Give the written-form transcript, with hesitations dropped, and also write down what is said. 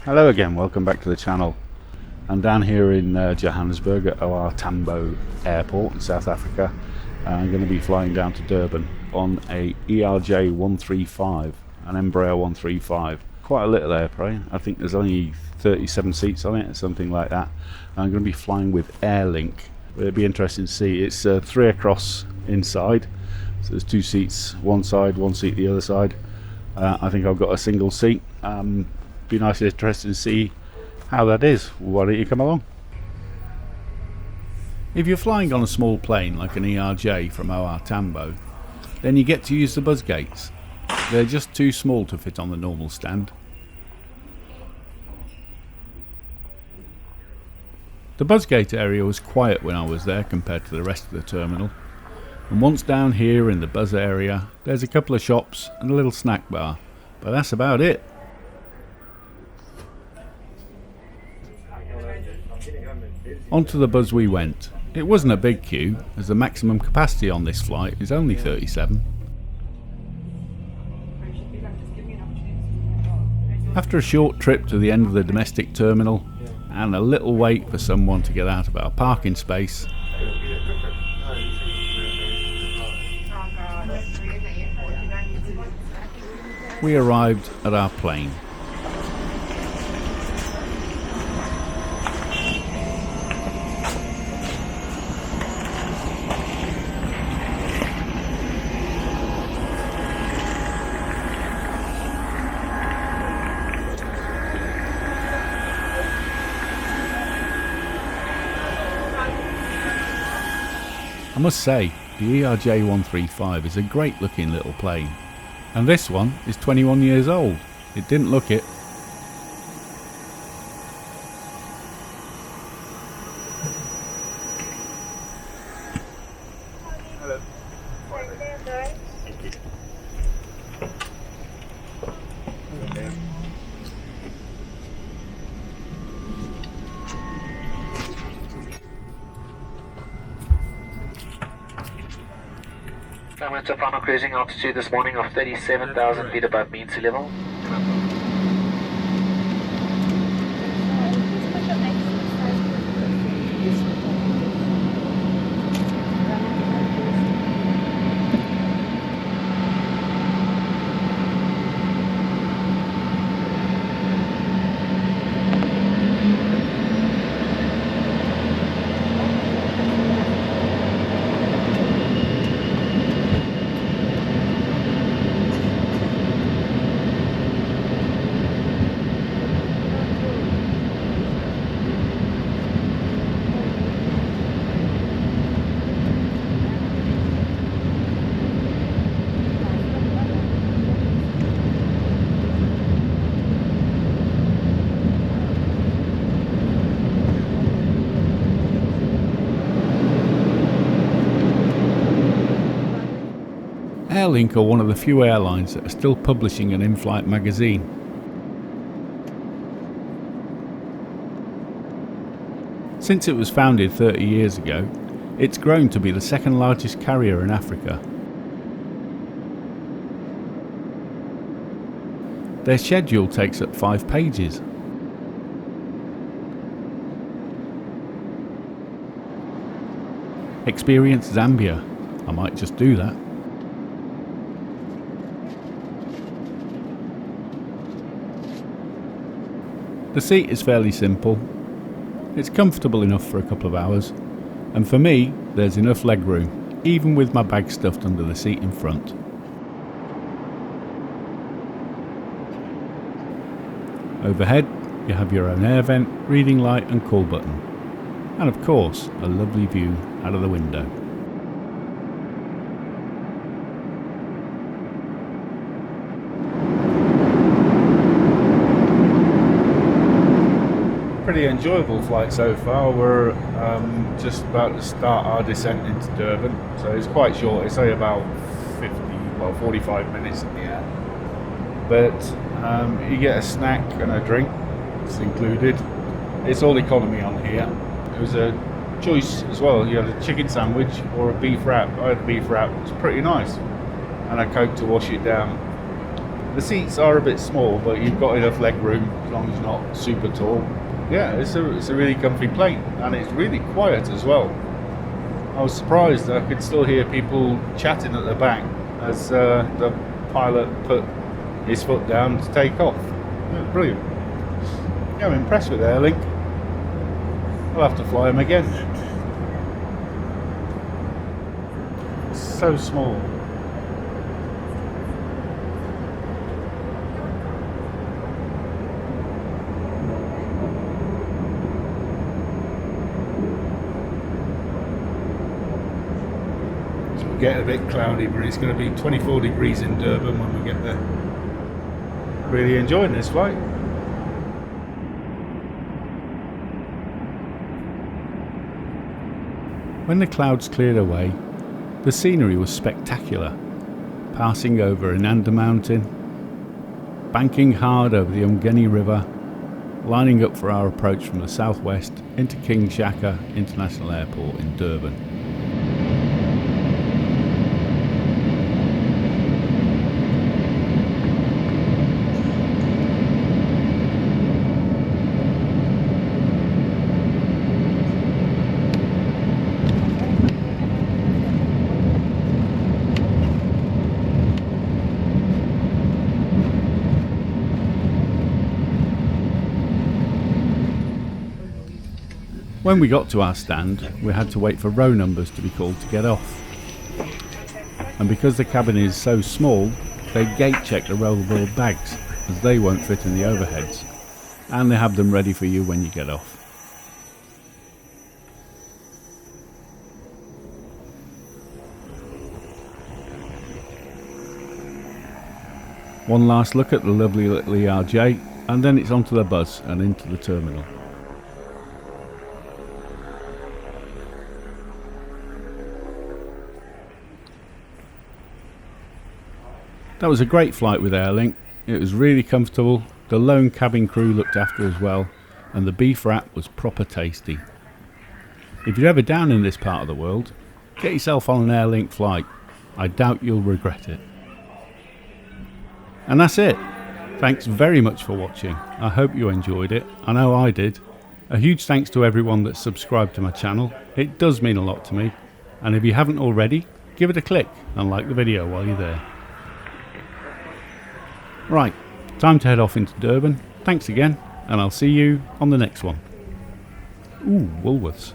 Hello again, welcome back to the channel. I'm down here in Johannesburg at OR Tambo Airport in South Africa. I'm going to be flying down to Durban on a ERJ-135, an Embraer 135. Quite a little airplane. I think there's only 37 seats on it or something like that. I'm going to be flying with Airlink. It'll be interesting to see. It's 3 across inside, so there's 2 seats one side, 1 seat the other side. I think I've got a single seat. Be nice and interesting to see how that is. Why don't you come along? If you're flying on a small plane like an ERJ from OR Tambo, then you get to use the buzz gates. They're just too small to fit on the normal stand. The buzz gate area was quiet when I was there compared to the rest of the terminal, and once down here in the buzz area there's a couple of shops and a little snack bar, but that's about it. Onto the buzz we went. It wasn't a big queue, as the maximum capacity on this flight is only 37. After a short trip to the end of the domestic terminal and a little wait for someone to get out of our parking space, we arrived at our plane. I must say, the ERJ-135 is a great looking little plane, and this one is 21 years old. It didn't look it. Hello. Went to final cruising altitude this morning of 37,000 feet above mean sea level. Airlink are one of the few airlines that are still publishing an in-flight magazine. Since it was founded 30 years ago, it's grown to be the second largest carrier in Africa. Their schedule takes up 5 pages. Experience Zambia. I might just do that. The seat is fairly simple. It's comfortable enough for a couple of hours, and for me there's enough leg room, even with my bag stuffed under the seat in front. Overhead you have your own air vent, reading light and call button, and of course a lovely view out of the window. Pretty enjoyable flight so far. We're just about to start our descent into Durban, so it's quite short. It's only about 45 minutes in the air, but you get a snack and a drink. It's included. It's all economy on here. It was a choice as well. You had a chicken sandwich or a beef wrap. I had a beef wrap. It's pretty nice, and a Coke to wash it down. The seats are a bit small, but you've got enough leg room as long as you're not super tall. Yeah, it's a really comfy plane, and it's really quiet as well. I was surprised that I could still hear people chatting at the back as the pilot put his foot down to take off. Yeah, brilliant. Yeah, I'm impressed with Airlink. I'll have to fly them again. It's so small. Get a bit cloudy, but it's going to be 24 degrees in Durban when we get there. Really enjoying this flight. When the clouds cleared away, the scenery was spectacular. Passing over Inanda Mountain, banking hard over the Umgeni River, lining up for our approach from the southwest into King Shaka International Airport in Durban. When we got to our stand, we had to wait for row numbers to be called to get off. And because the cabin is so small, they gate check the rollable bags, as they won't fit in the overheads, and they have them ready for you when you get off. One last look at the lovely little ERJ, and then it's onto the bus and into the terminal. That was a great flight with Airlink. It was really comfortable, the lone cabin crew looked after as well, and the beef wrap was proper tasty. If you're ever down in this part of the world, get yourself on an Airlink flight. I doubt you'll regret it. And that's it. Thanks very much for watching. I hope you enjoyed it. I know I did. A huge thanks to everyone that's subscribed to my channel. It does mean a lot to me. And if you haven't already, give it a click and like the video while you're there. Right, time to head off into Durban. Thanks again, and I'll see you on the next one. Ooh, Woolworths.